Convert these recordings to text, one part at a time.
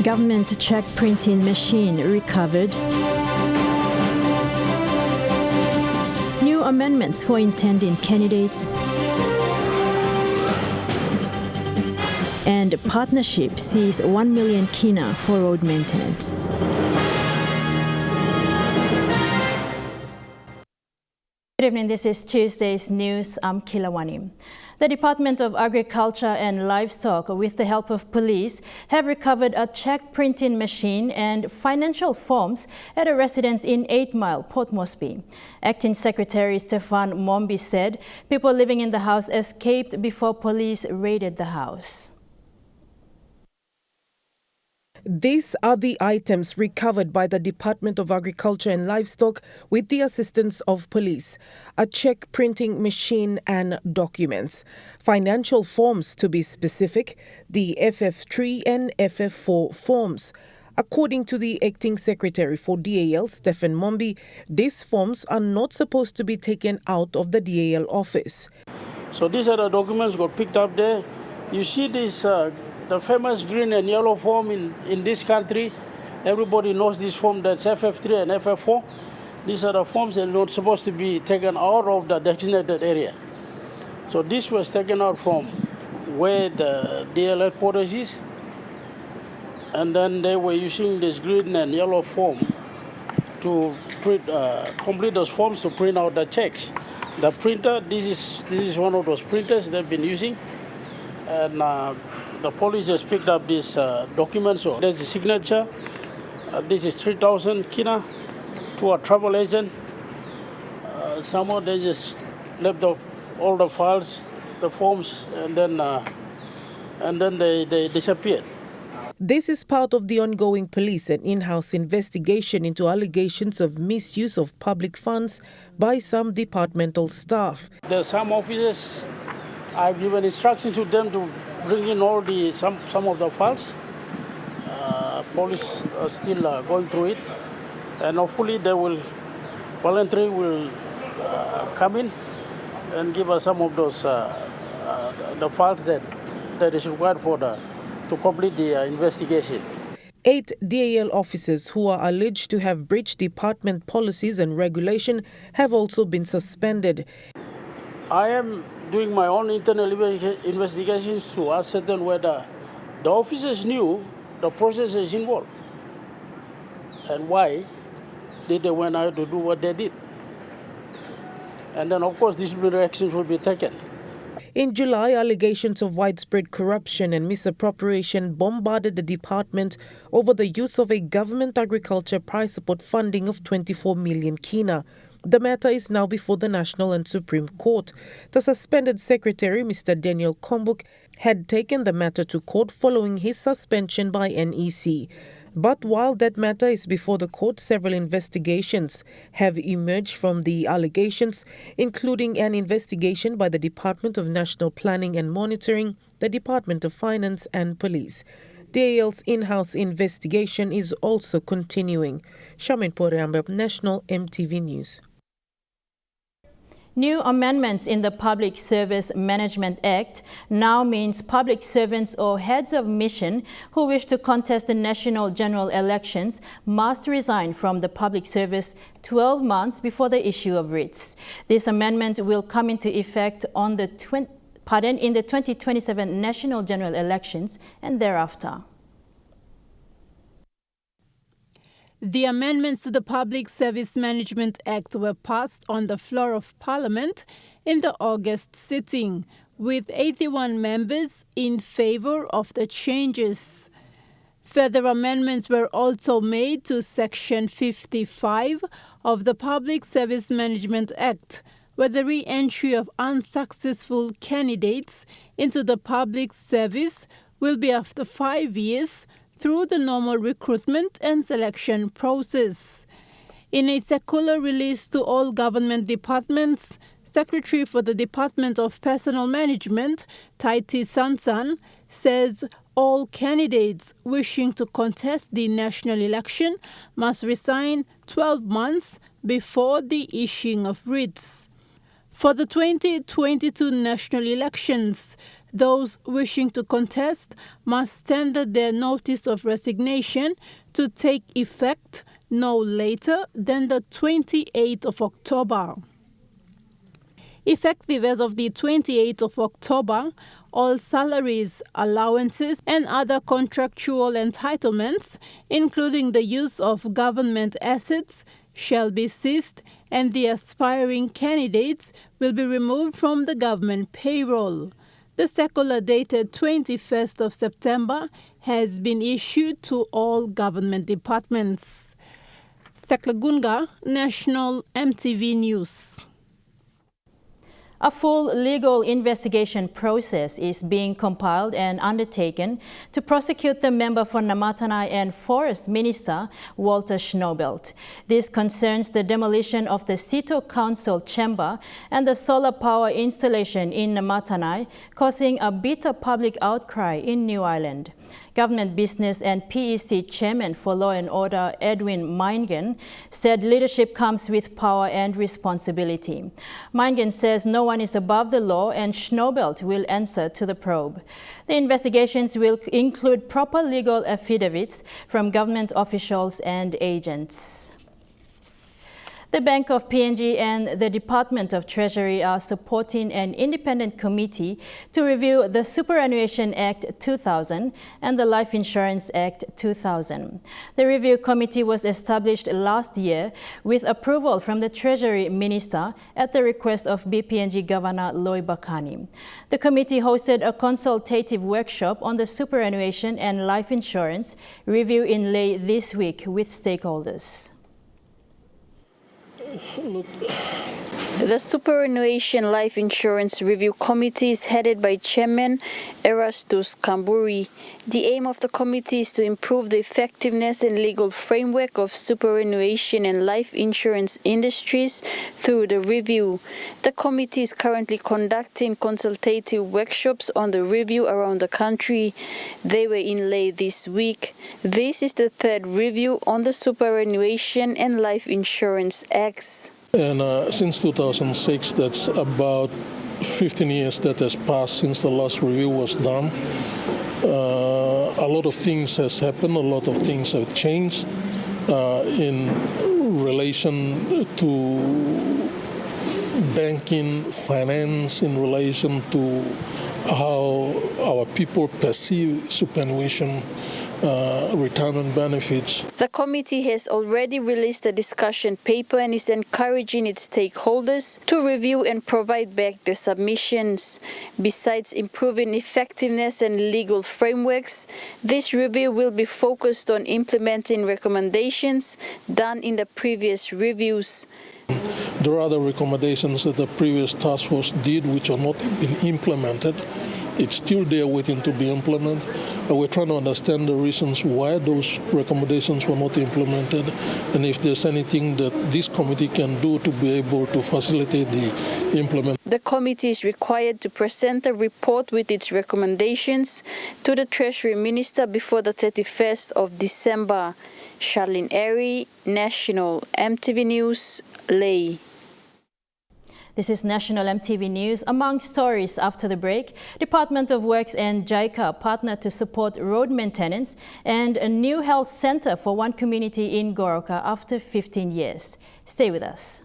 Government cheque printing machine recovered. New amendments for intending candidates. And partnership sees 1 million kina for road maintenance. Good evening, this is Tuesday's news. I'm Kilawani. The Department of Agriculture and Livestock, with the help of police, have recovered a cheque printing machine and financial forms at a residence in 8 Mile, Port Moresby. Acting Secretary Stefan Mombi said people living in the house escaped before police raided the house. These are the items recovered by the Department of Agriculture and Livestock with the assistance of police: a cheque printing machine and documents, financial forms to be specific, the FF3 and FF4 forms. According to the Acting Secretary for DAL, Stefan Mombi, these forms are not supposed to be taken out of the DAL office. So these are the documents got picked up there. You see this the famous green and yellow form in this country. Everybody knows this form, that's FF3 and FF4. These are the forms that are not supposed to be taken out of the designated area. So this was taken out from where the DL headquarters is, and then they were using this green and yellow form to print, complete those forms to print out the checks. The printer, this is one of those printers they've been using, and the police just picked up these documents. So there's a signature. This is 3,000 kina to a travel agent. Somehow they just left off all the files, the forms, and then they disappeared. This is part of the ongoing police and in-house investigation into allegations of misuse of public funds by some departmental staff. There are some officers, I've given instructions to them to bring in all some of the files. Police are still going through it, and hopefully they will voluntarily come in and give us some of those the files that is required to complete the investigation. 8 DAL officers who are alleged to have breached department policies and regulation have also been suspended. I am doing my own internal investigations to ascertain whether the officers knew the processes involved and why did they went out to do what they did. And then, of course, disciplinary actions will be taken. In July, allegations of widespread corruption and misappropriation bombarded the department over the use of a government agriculture price support funding of 24 million kina. The matter is now before the National and Supreme Court. The suspended secretary, Mr. Daniel Kombuk, had taken the matter to court following his suspension by NEC. But while that matter is before the court, several investigations have emerged from the allegations, including an investigation by the Department of National Planning and Monitoring, the Department of Finance and Police. DAL's in-house investigation is also continuing. Shamin Poreambe, National EMTV News. New amendments in the Public Service Management Act now means public servants or heads of mission who wish to contest the national general elections must resign from the public service 12 months before the issue of writs. This amendment will come into effect on in the 2027 national general elections and thereafter. The amendments to the Public Service Management Act were passed on the floor of Parliament in the August sitting, with 81 members in favour of the changes. Further amendments were also made to Section 55 of the Public Service Management Act, where the re-entry of unsuccessful candidates into the public service will be after 5 years through the normal recruitment and selection process. In a circular release to all government departments, Secretary for the Department of Personnel Management, Taiti Sansan, says all candidates wishing to contest the national election must resign 12 months before the issuing of writs. For the 2022 national elections, Those wishing to contest must tender their notice of resignation to take effect no later than the 28th of October. Effective as of the 28th of October, all salaries, allowances, and other contractual entitlements, including the use of government assets, shall be ceased, and the aspiring candidates will be removed from the government payroll. The circular dated 21st of September has been issued to all government departments. Thekla, National EMTV News. A full legal investigation process is being compiled and undertaken to prosecute the member for Namatanai and Forest Minister Walter Schnobelt. This concerns the demolition of the Sito Council chamber and the solar power installation in Namatanai, causing a bitter public outcry in New Ireland. Government Business and PEC Chairman for Law and Order Edwin Meingen said leadership comes with power and responsibility. Meingen says no one is above the law and Schnobelt will answer to the probe. The investigations will include proper legal affidavits from government officials and agents. The Bank of PNG and the Department of Treasury are supporting an independent committee to review the Superannuation Act 2000 and the Life Insurance Act 2000. The review committee was established last year with approval from the Treasury Minister at the request of BPNG Governor Loy Bakani. The committee hosted a consultative workshop on the superannuation and life insurance review in Lae this week with stakeholders. The Superannuation Life Insurance Review Committee is headed by Chairman Erastus Kamburi. The aim of the committee is to improve the effectiveness and legal framework of superannuation and life insurance industries through the review. The committee is currently conducting consultative workshops on the review around the country. They were in Lae this week. This is the third review on the Superannuation and Life Insurance Acts. And since 2006, that's about 15 years that has passed since the last review was done. A lot of things has happened, a lot of things have changed in relation to banking, finance, in relation to how our people perceive superannuation retirement benefits. The committee has already released a discussion paper and is encouraging its stakeholders to review and provide back their submissions. Besides improving effectiveness and legal frameworks, this review will be focused on implementing recommendations done in the previous reviews. There are other recommendations that the previous task force did which are not been implemented. It's still there waiting to be implemented. We're trying to understand the reasons why those recommendations were not implemented and if there's anything that this committee can do to be able to facilitate the implementation. The committee is required to present a report with its recommendations to the Treasury Minister before the 31st of December. Charlene Airy, National EMTV News, Lae. This is National EMTV News. Among stories after the break, Department of Works and JICA partner to support road maintenance and a new health center for one community in Goroka after 15 years. Stay with us.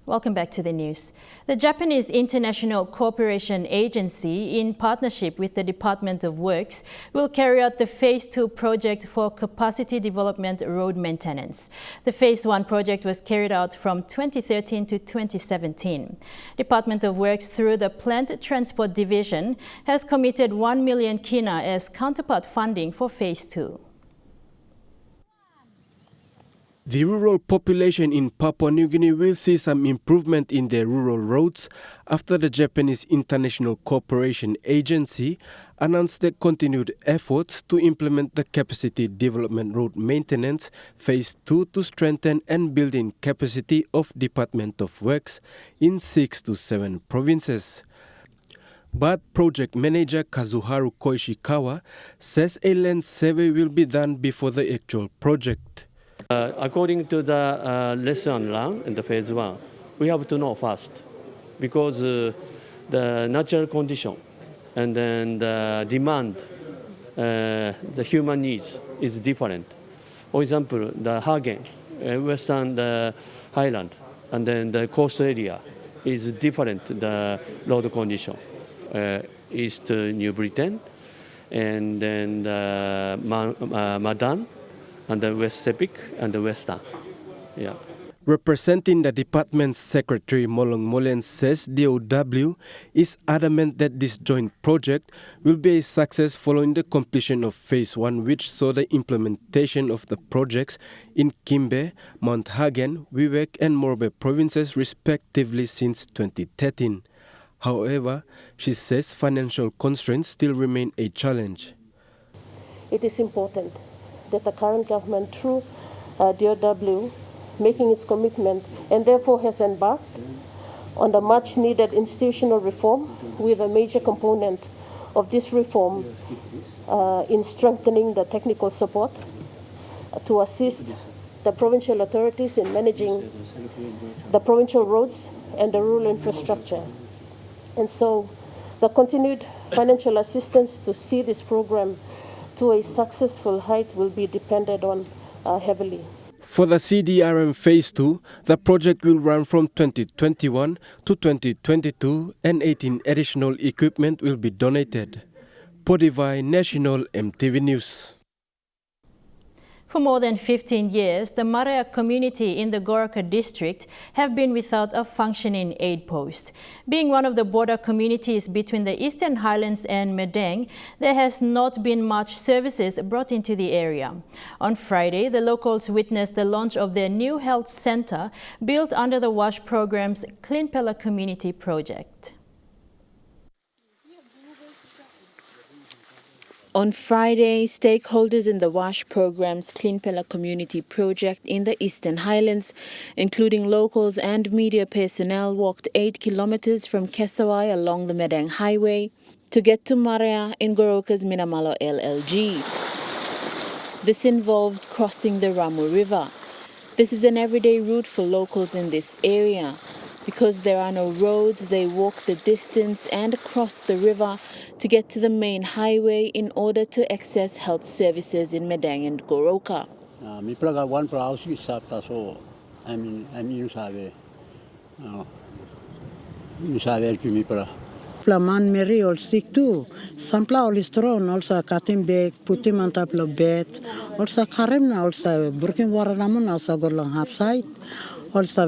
Welcome back to the news. The Japanese International Cooperation Agency, in partnership with the Department of Works, will carry out the Phase 2 project for capacity development road maintenance. The Phase 1 project was carried out from 2013 to 2017. Department of Works, through the Plant Transport Division, has committed 1 million kina as counterpart funding for Phase 2. The rural population in Papua New Guinea will see some improvement in their rural roads after the Japanese International Cooperation Agency announced their continued efforts to implement the Capacity Development Road Maintenance Phase 2 to strengthen and build in capacity of Department of Works in 6 to 7 provinces. But project manager Kazuharu Koishikawa says a land survey will be done before the actual project. According to the lesson learned in the phase 1, we have to know first, because the natural condition and then the demand, the human needs is different. For example, the Hagen, Western Highland, and then the coast area is different, the road condition. East New Britain, and then the Madan, and the West Sepik, and the Western. Yeah. Representing the department's secretary Molong Molen says DOW is adamant that this joint project will be a success following the completion of phase 1, which saw the implementation of the projects in Kimbe, Mount Hagen, Wewak and Morbe provinces respectively since 2013. However, she says financial constraints still remain a challenge. It is important that the current government, through DOW, making its commitment and therefore has embarked on the much needed institutional reform, with a major component of this reform in strengthening the technical support to assist the provincial authorities in managing the provincial roads and the rural infrastructure. And so the continued financial assistance to see this program to a successful height will be depended on heavily. For the CDRM Phase 2, the project will run from 2021 to 2022 and 18 additional equipment will be donated. Podivai National EMTV News. For more than 15 years, the Maraya community in the Goroka district have been without a functioning aid post. Being one of the border communities between the Eastern Highlands and Madang, there has not been much services brought into the area. On Friday, the locals witnessed the launch of their new health center built under the WASH program's Clean Pella Community Project. On Friday, stakeholders in the WASH program's Clean Pella Community Project in the Eastern Highlands, including locals and media personnel, walked 8 kilometers from Kesawai along the Madang Highway to get to Maraya in Goroka's Minamalo LLG. This involved crossing the Ramu River. This is an everyday route for locals in this area. Because there are no roads, they walk the distance and cross the river to get to the main highway in order to access health services in Madang and Goroka. Flaman Mary all sick too. Sampla all is thrown, also cutting bag, put him on top of bed. Also Karimna, also working waranamun, also go long half side. Also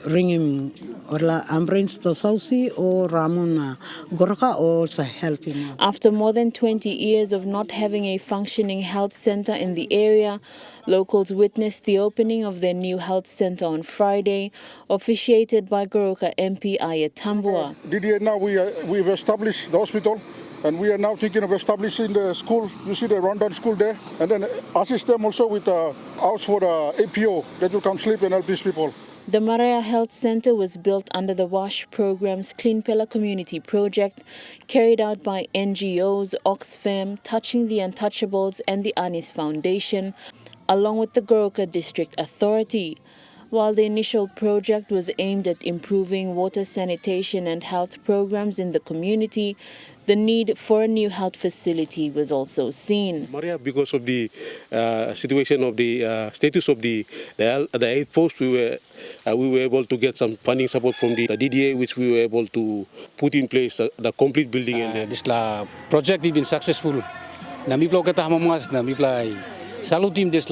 ring him or ambulance to Sausi or Ramuna Goroka also help him. After more than 20 years of not having a functioning health center in the area, locals witnessed the opening of their new health center on Friday, officiated by Goroka MP Aya Tambua. Now we've established the hospital, and we are now thinking of establishing the school. You see the rundown school there, and then assist them also with a house for the APO that will come sleep and help these people. The Maraya Health Center was built under the WASH program's Clean Pella Community Project, carried out by NGOs, Oxfam, Touching the Untouchables and the Anis Foundation, along with the Goroka District Authority. While the initial project was aimed at improving water sanitation and health programs in the community, the need for a new health facility was also seen. Maria, because of the situation of the status of the aid post, we were able to get some funding support from the DDA, which we were able to put in place the complete building. This project has been successful. Nami plo kata hamamas, nami play salutim this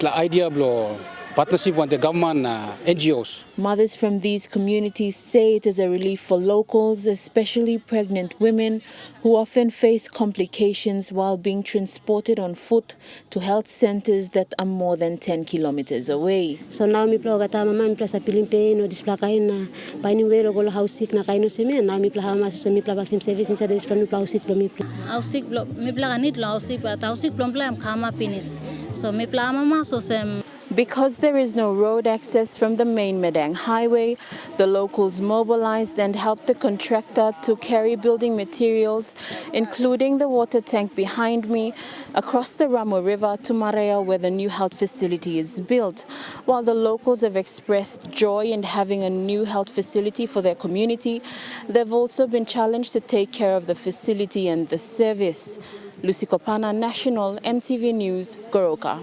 idea blo. Partnership with the government NGOs. Mothers from these communities say it is a relief for locals, especially pregnant women, who often face complications while being transported on foot to health centers that are more than 10 kilometers away. So now mi plo gata mama mi plasa pilimpe no displakain na paini wero golo housik na kaino seme na mi pla hama so mi pla vaccine service in sada displan mi pla housik lo mi pla. Housik lo mi pla ganit lo housik ba housik plom pla am khama pinis. So mi pla mama so sem Because there is no road access from the main Medang highway, the locals mobilized and helped the contractor to carry building materials, including the water tank behind me, across the Ramo River to Maraya, where the new health facility is built. While the locals have expressed joy in having a new health facility for their community, they've also been challenged to take care of the facility and the service. Lucy Kopana, National EMTV News, Goroka.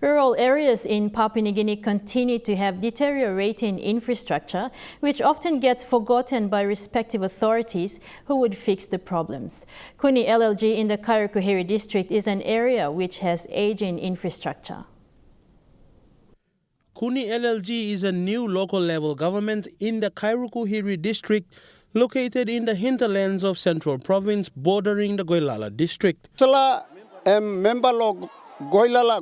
Rural areas in Papua New Guinea continue to have deteriorating infrastructure, which often gets forgotten by respective authorities who would fix the problems. Kuni LLG in the Kairukuhiri district is an area which has aging infrastructure. Kuni LLG is a new local level government in the Kairukuhiri district located in the hinterlands of Central Province bordering the Goilala district. Sala member log Goilala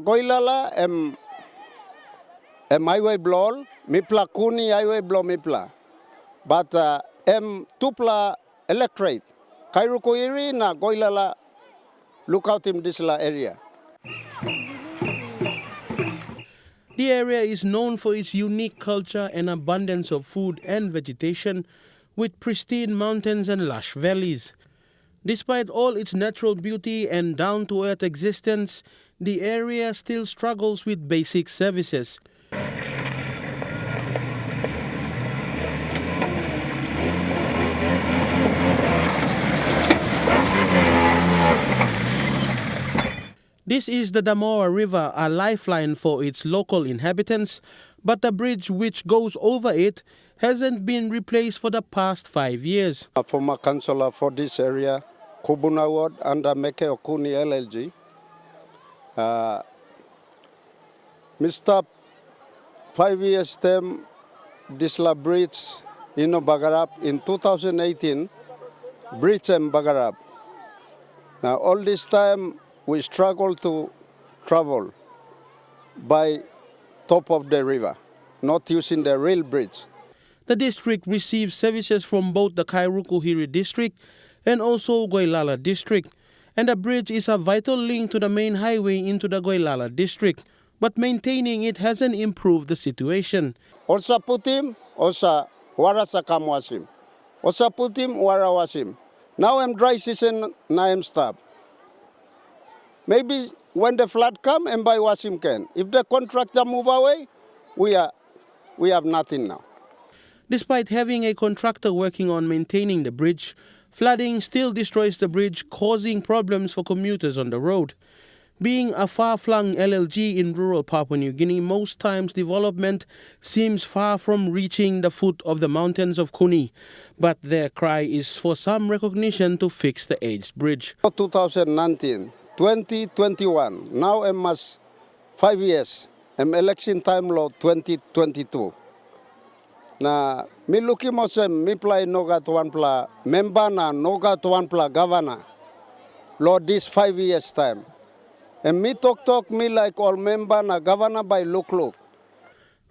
highway blow mipla Kuni highway blow mipla. But tupla electorate Kairukuhiri na Goilala look out in this area. The area is known for its unique culture and abundance of food and vegetation, with pristine mountains and lush valleys. Despite all its natural beauty and down-to-earth existence, the area still struggles with basic services. This is the Damoa River, a lifeline for its local inhabitants, but the bridge which goes over it hasn't been replaced for the past 5 years. Former councillor for this area, Kubuna Ward, under Meke Okuni LLG, Mr. 5 years term, this bridge in Bagarab in 2018, bridge and Bagarab. Now all this time we struggle to travel by top of the river, not using the real bridge. The district receives services from both the Kairukuhiri district and also Goilala district, and the bridge is a vital link to the main highway into the Goilala district, but maintaining it hasn't improved the situation. Osa putim, osa warasa kamwasim. Osa putim, warawasim. Now I'm dry season, now I'm stop. Maybe when the flood come and by wasim can. If the contractor move away, we have nothing now. Despite having a contractor working on maintaining the bridge, flooding still destroys the bridge, causing problems for commuters on the road. Being a far-flung LLG in rural Papua New Guinea, most times development seems far from reaching the foot of the mountains of Kuni. But their cry is for some recognition to fix the aged bridge. 2019, 2021, now I'm 5 years. I'm election time law 2022. Na mi luki mo sem mi play noga tuan pla member na noga tuan pla governor law this 5 years time. And me talk me like all member na governor by look.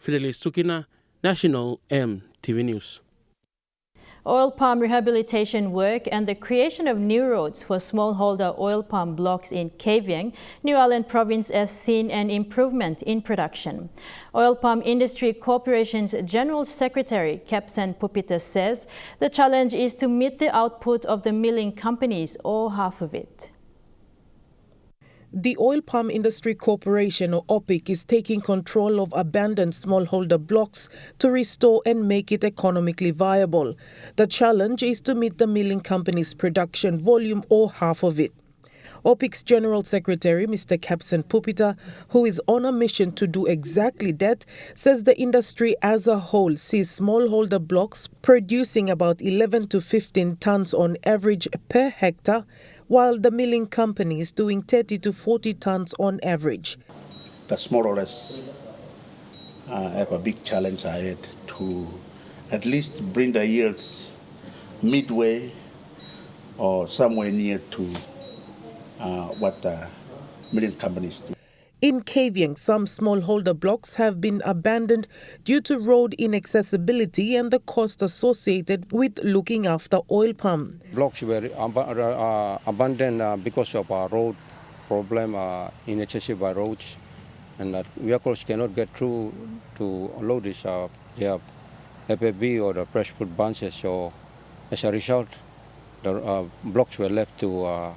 Fidelis Sukina, National EMTV News. Oil palm rehabilitation work and the creation of new roads for smallholder oil palm blocks in Kavieng, New Ireland Province has seen an improvement in production. Oil Palm Industry Corporation's General Secretary, Capsen Pupita, says the challenge is to meet the output of the milling companies or half of it. The Oil Palm Industry Corporation, or OPIC, is taking control of abandoned smallholder blocks to restore and make it economically viable. The challenge is to meet the milling company's production volume or half of it. OPIC's General Secretary, Mr. Capsen Pupita, who is on a mission to do exactly that, says the industry as a whole sees smallholder blocks producing about 11 to 15 tons on average per hectare, while the milling company is doing 30 to 40 tons on average. The smallholders have a big challenge ahead to at least bring the yields midway or somewhere near to what the milling companies do. In Kavieng, some smallholder blocks have been abandoned due to road inaccessibility and the cost associated with looking after oil palm. Blocks were abandoned because of a road problem, inaccessible roads, and that vehicles cannot get through to load this their FFB or the fresh food bunches. So as a result, the blocks were left to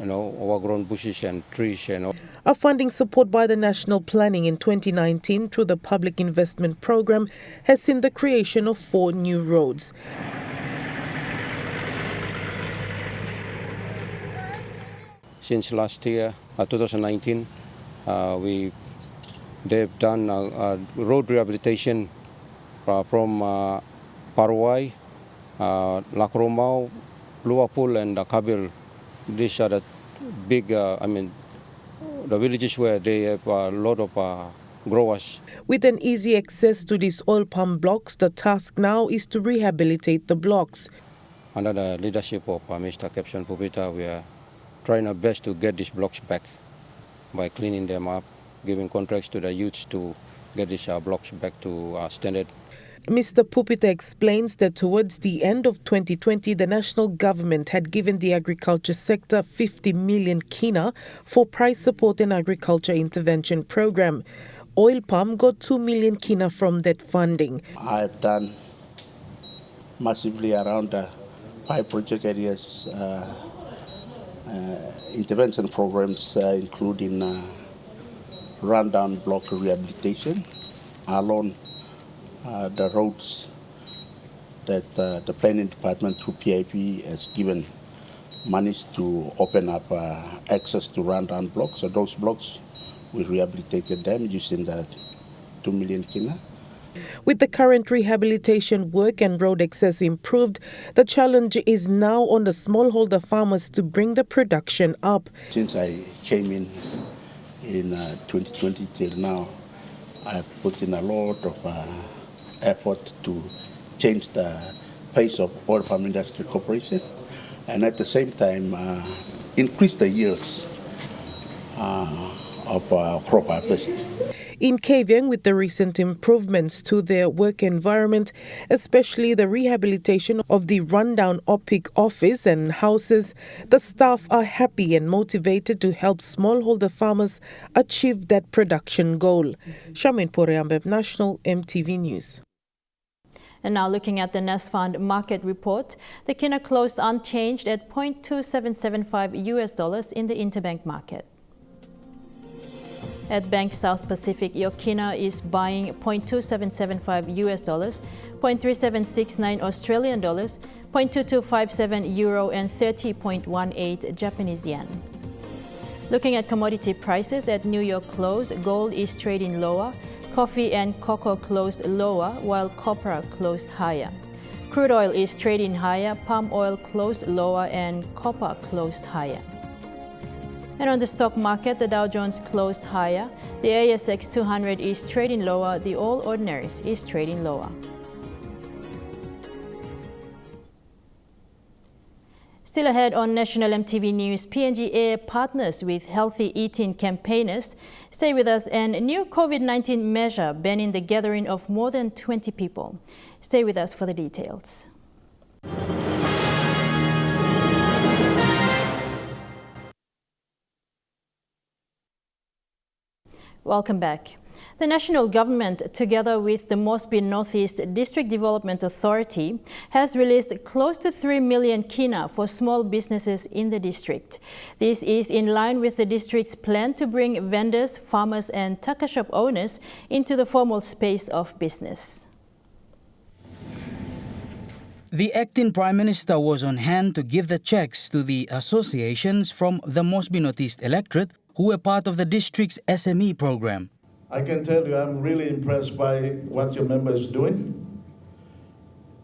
overgrown bushes and trees and all. A funding support by the National Planning in 2019 through the Public Investment Program has seen the creation of 4 new roads. Since last year, 2019, they've done road rehabilitation from Parwai, Lakromau, Luapul and Kabil. These are the big, the villages where they have a lot of growers. With an easy access to these oil palm blocks, the task now is to rehabilitate the blocks. Under the leadership of Mr. Captain Pupita, we are trying our best to get these blocks back by cleaning them up, giving contracts to the youths to get these blocks back to standard. Mr. Pupita explains that towards the end of 2020, the national government had given the agriculture sector 50 million kina for price support and agriculture intervention program. Oil palm got 2 million kina from that funding. I've done massively around 5 project areas, intervention programs, including rundown block rehabilitation along the roads that the planning department through PIP has given managed to open up access to rundown blocks. So those blocks, we rehabilitated them using that 2 million kina. With the current rehabilitation work and road access improved, the challenge is now on the smallholder farmers to bring the production up. Since I came in 2020 till now, I've put in a lot of effort to change the pace of oil palm industry cooperation and at the same time increase the yields of crop harvest. In Kavieng, with the recent improvements to their work environment, especially the rehabilitation of the rundown OPIC office and houses, the staff are happy and motivated to help smallholder farmers achieve that production goal. Shamin Poreambeb, National EMTV News. And now looking at the NESFund market report, the kina closed unchanged at $0.2775 in the interbank market. At Bank South Pacific, your kina is buying $0.2775 $0.3769 Australian dollars, $0.2257 euro and 30.18 Japanese yen. Looking at commodity prices at New York close, gold is trading lower, coffee and cocoa closed lower while copper closed higher. Crude oil is trading higher, palm oil closed lower and copper closed higher. And on the stock market, the Dow Jones closed higher, the ASX 200 is trading lower, the All Ordinaries is trading lower. Still ahead on National EMTV News, PNG Air partners with healthy eating campaigners. Stay with us, and a new COVID-19 measure banning the gathering of more than 20 people. Stay with us for the details. Welcome back. The national government, together with the Moresby Northeast District Development Authority, has released close to 3 million kina for small businesses in the district. This is in line with the district's plan to bring vendors, farmers and tucker shop owners into the formal space of business. The acting Prime Minister was on hand to give the cheques to the associations from the Moresby Northeast electorate who were part of the district's SME program. I can tell you I'm really impressed by what your member is doing,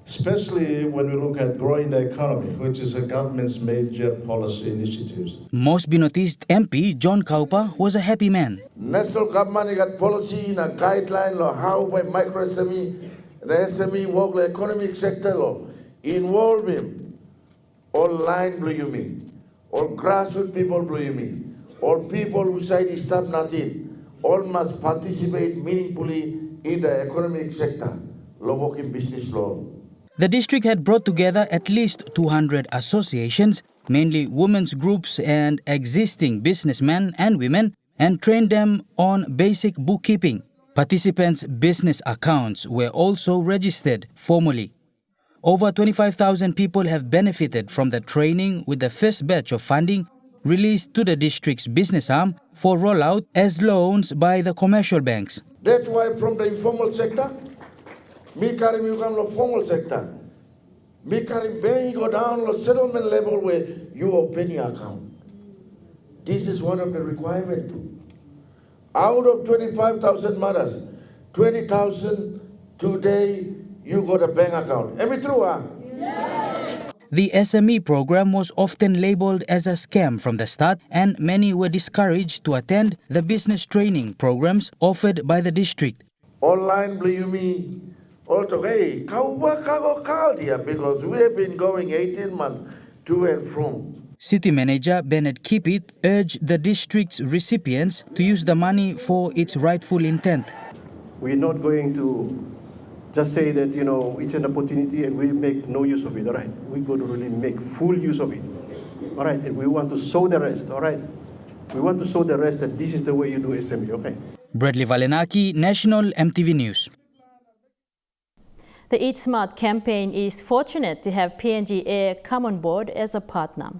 especially when we look at growing the economy, which is the government's major policy initiatives. Moresby Northeast MP John Kaupa was a happy man. National government got policy and a guideline of how by micro SME, the SME work the economic sector law, involve him. All line blue you mean, all grassroots people blue you mean. All people who say stop nothing, all must participate meaningfully in the economic sector, law working business law. The district had brought together at least 200 associations, mainly women's groups and existing businessmen and women, and trained them on basic bookkeeping. Participants' business accounts were also registered formally. Over 25,000 people have benefited from the training, with the first batch of funding released to the district's business arm for rollout as loans by the commercial banks. That's why from the informal sector, me carry you come to formal sector. Me carry bank go down to settlement level where you open your account. This is one of the requirements. Out of 25,000 mothers, 20,000 today you got a bank account. Am I true? Yes. The SME program was often labeled as a scam from the start, and many were discouraged to attend the business training programs offered by the district. Online, believe me, also, hey, because we have been going 18 months to and from. City Manager Bennett Kippit urged the district's recipients to use the money for its rightful intent. We're not going to just say that, it's an opportunity and we make no use of it, all right? We're going to really make full use of it, all right? And we want to show the rest, all right? We want to show the rest that this is the way you do SME, okay? Bradley Valenaki, National EMTV News. The Eat Smart campaign is fortunate to have PNG Air come on board as a partner.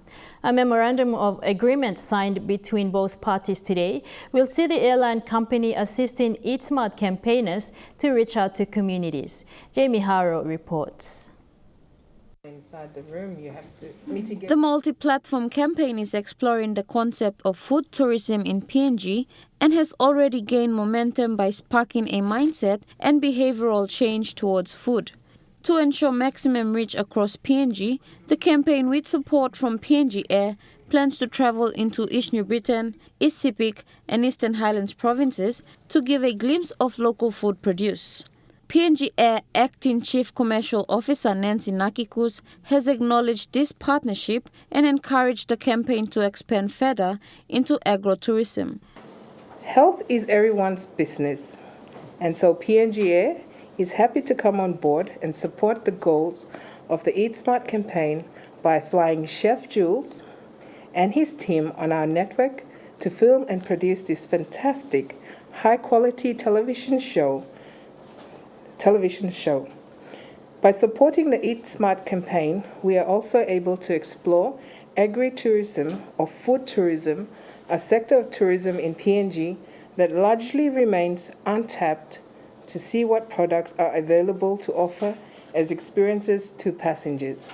A memorandum of agreement signed between both parties today will see the airline company assisting Eat Smart campaigners to reach out to communities. Jamie Harrow reports. Inside the room, you have to mitigate. The multi-platform campaign is exploring the concept of food tourism in PNG and has already gained momentum by sparking a mindset and behavioral change towards food. To ensure maximum reach across PNG, the campaign, with support from PNG Air, plans to travel into East New Britain, East Sepik and Eastern Highlands provinces to give a glimpse of local food produce. PNG Air Acting Chief Commercial Officer Nancy Nakikus has acknowledged this partnership and encouraged the campaign to expand further into agro-tourism. Health is everyone's business, and so PNG Air is happy to come on board and support the goals of the Eat Smart campaign by flying Chef Jules and his team on our network to film and produce this fantastic, high-quality television show. By supporting the Eat Smart campaign, we are also able to explore agri-tourism or food tourism, a sector of tourism in PNG that largely remains untapped, to see what products are available to offer as experiences to passengers.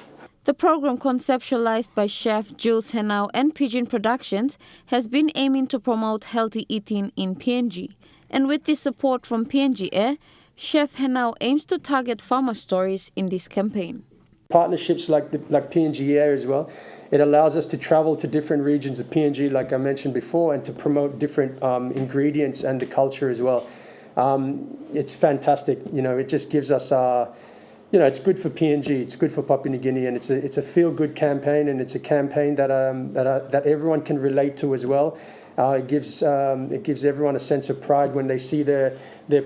The program, conceptualized by Chef Jules Henao and Pigeon Productions, has been aiming to promote healthy eating in PNG. And with the support from PNG Air, Chef Henao aims to target farmer stories in this campaign. Partnerships like PNG Air as well, it allows us to travel to different regions of PNG, like I mentioned before, and to promote different ingredients and the culture as well. It's fantastic. It just gives us, it's good for PNG, it's good for Papua New Guinea, and it's a feel-good campaign, and it's a campaign that everyone can relate to as well. It gives everyone a sense of pride when they see their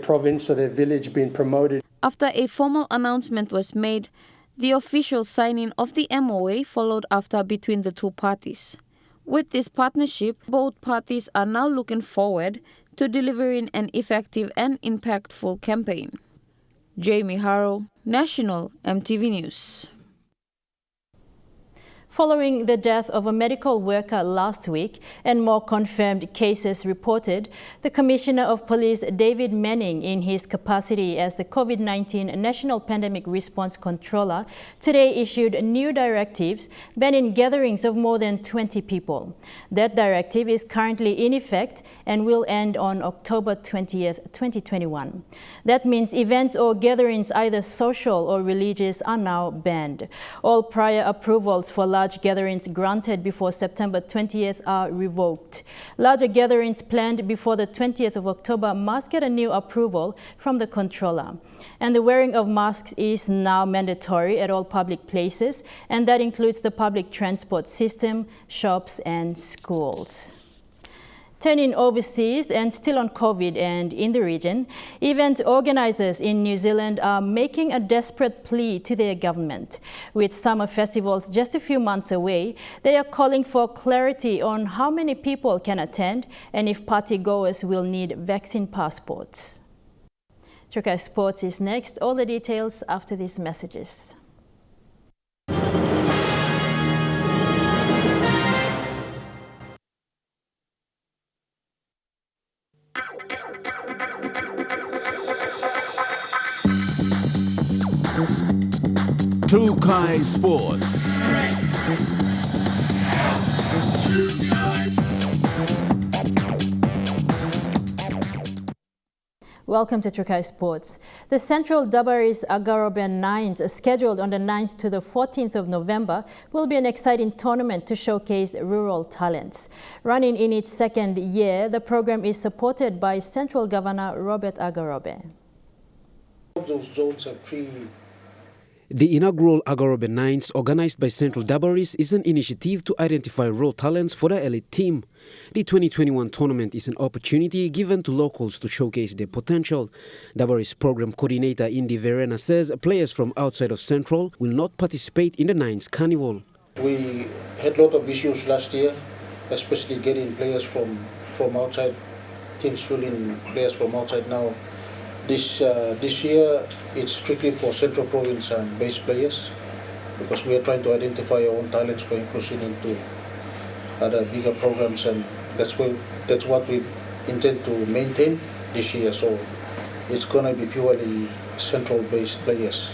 province or their village being promoted. After a formal announcement was made, the official signing of the MOA followed after between the two parties. With this partnership, both parties are now looking forward to delivering an effective and impactful campaign. Jamie Harrow, National EMTV News. Following the death of a medical worker last week and more confirmed cases reported, the Commissioner of Police, David Manning, in his capacity as the COVID-19 National Pandemic Response Controller, today issued new directives banning gatherings of more than 20 people. That directive is currently in effect and will end on October 20th, 2021. That means events or gatherings, either social or religious, are now banned. All prior approvals for large gatherings granted before September 20th are revoked. Larger gatherings planned before the 20th of October must get a new approval from the controller. And the wearing of masks is now mandatory at all public places, and that includes the public transport system, shops and schools. Turning overseas and still on COVID and in the region, event organizers in New Zealand are making a desperate plea to their government. With summer festivals just a few months away, they are calling for clarity on how many people can attend and if partygoers will need vaccine passports. Trukai Sports is next. All the details after these messages. Trukai Sports. Welcome to Trukai Sports. The Central Dabaris Agarobe Nines, scheduled on the 9th to the 14th of November, will be an exciting tournament to showcase rural talents. Running in its second year, the program is supported by Central Governor Robert Agarobe. Those zones are free. The inaugural Agarobe Nines, organized by Central Dabaris, is an initiative to identify raw talents for the elite team. The 2021 tournament is an opportunity given to locals to showcase their potential. Dabaris program coordinator Indy Verena says players from outside of Central will not participate in the Nines Carnival. We had a lot of issues last year, especially getting players from outside, teams filling players from outside now. This year, it's strictly for Central Province and base players because we are trying to identify our own talents for inclusion into other bigger programs, and that's what we intend to maintain this year. So it's going to be purely Central-based players.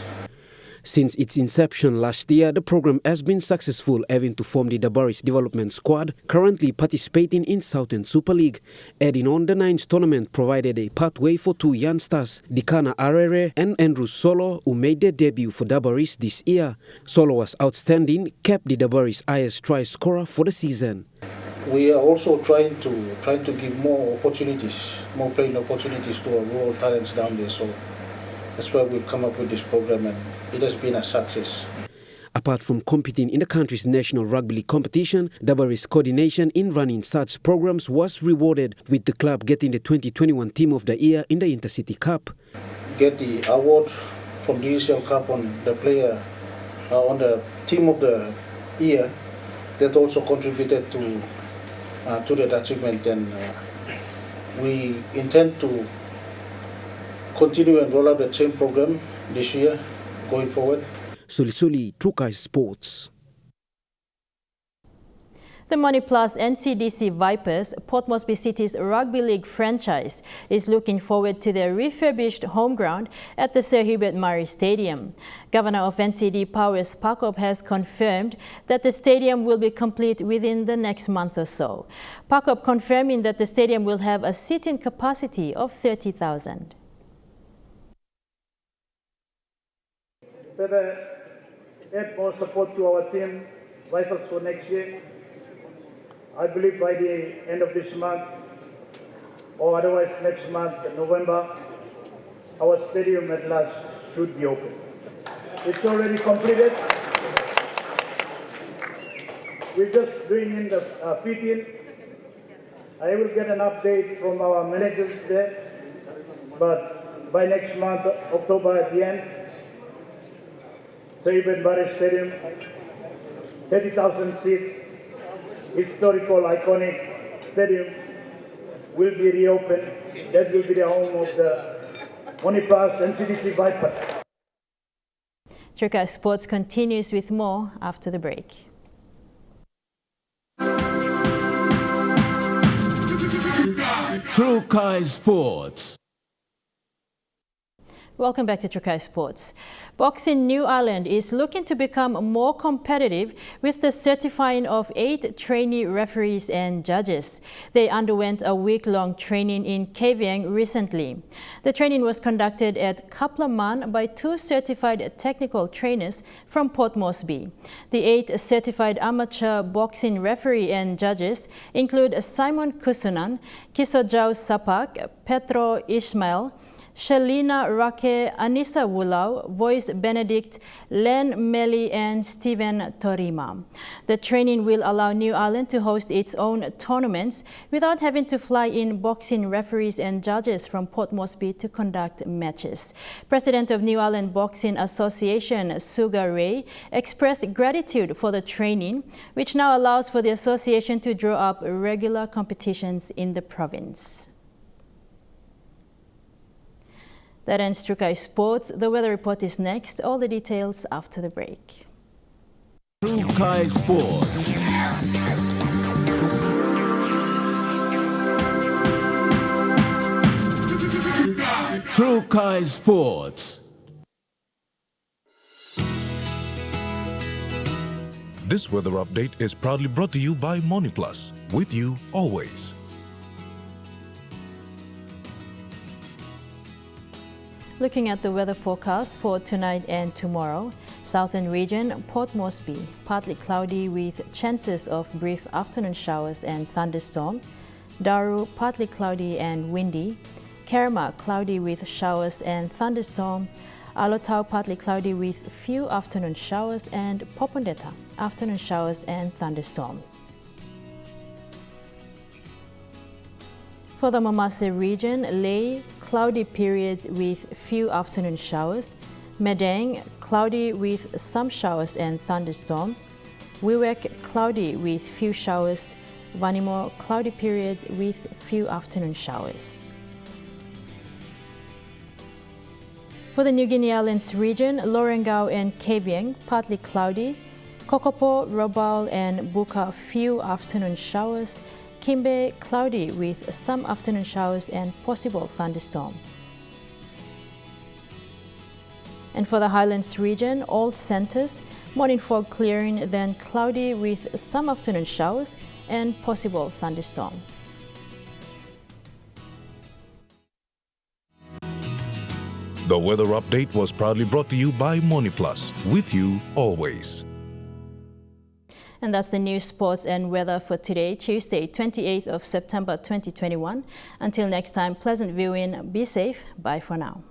Since its inception last year, the program has been successful, having to form the Dabaris Development Squad, currently participating in Southern Super League. Adding on, the Nines tournament provided a pathway for two youngsters, Dikana Arere and Andrew Solo, who made their debut for Dabaris this year. Solo was outstanding, kept the Dabaris highest try scorer for the season. We are also trying to give more opportunities, more playing opportunities to our rural talents down there. So that's why we've come up with this program, and it has been a success. Apart from competing in the country's national rugby league competition, Dabaris' coordination in running such programs was rewarded, with the club getting the 2021 Team of the Year in the Intercity Cup. Get the award from the ECL Cup on the player, on the Team of the Year. That also contributed to that achievement, and we intend to continue and roll out the same program this year going forward. Suli, Trukai Sports. The Money Plus NCDC Vipers, Port Moresby City's rugby league franchise, is looking forward to their refurbished home ground at the Sir Hubert Murray Stadium. Governor of NCD Powers Pakop has confirmed that the stadium will be complete within the next month or so. Pakop confirming that the stadium will have a seating capacity of 30,000. Further add more support to our team, Vipers, for next year. I believe by the end of this month, or otherwise next month, November, our stadium at last should be open. It's already completed. We're just doing in the fit-in. I will get an update from our managers there, but by next month, October at the end, Sir Hubert Murray Stadium, 30,000 seats, historical, iconic stadium will be reopened. That will be the home of the Money Plus NCDC Vipers. Trukai Sports continues with more after the break. Trukai Sports. Welcome back to Trukai Sports. Boxing New Ireland is looking to become more competitive with the certifying of 8 trainee referees and judges. They underwent a week-long training in Kavieng recently. The training was conducted at Kaplaman by 2 certified technical trainers from Port Moresby. The 8 certified amateur boxing referee and judges include Simon Kusunan, Kisojau Sapak, Petro Ismail, Shalina Rake, Anissa Wulau, voiced Benedict, Len Meli, and Stephen Torima. The training will allow New Ireland to host its own tournaments without having to fly in boxing referees and judges from Port Moresby to conduct matches. President of New Ireland Boxing Association, Suga Ray, expressed gratitude for the training, which now allows for the association to draw up regular competitions in the province. That ends Trukai Sports. The weather report is next. All the details after the break. Trukai Sports. Trukai Sports. This weather update is proudly brought to you by MoneyPlus. With you always. Looking at the weather forecast for tonight and tomorrow, southern region, Port Moresby, partly cloudy with chances of brief afternoon showers and thunderstorms. Daru, partly cloudy and windy. Kerma, cloudy with showers and thunderstorms. Alotau, partly cloudy with few afternoon showers, and Popondetta, afternoon showers and thunderstorms. For the Mamase region, Lae, cloudy periods with few afternoon showers. Medang, cloudy with some showers and thunderstorms. Wewak, cloudy with few showers. Vanimo, cloudy periods with few afternoon showers. For the New Guinea Islands region, Lorengau and Kavieng, partly cloudy. Kokopo, Robal and Buka, few afternoon showers. Kimbe, cloudy with some afternoon showers and possible thunderstorm. And for the Highlands region, all centers, morning fog clearing, then cloudy with some afternoon showers and possible thunderstorm. The weather update was proudly brought to you by MoneyPlus. With you always. And that's the news, sports and weather for today, Tuesday, 28th of September 2021. Until next time, pleasant viewing, be safe, bye for now.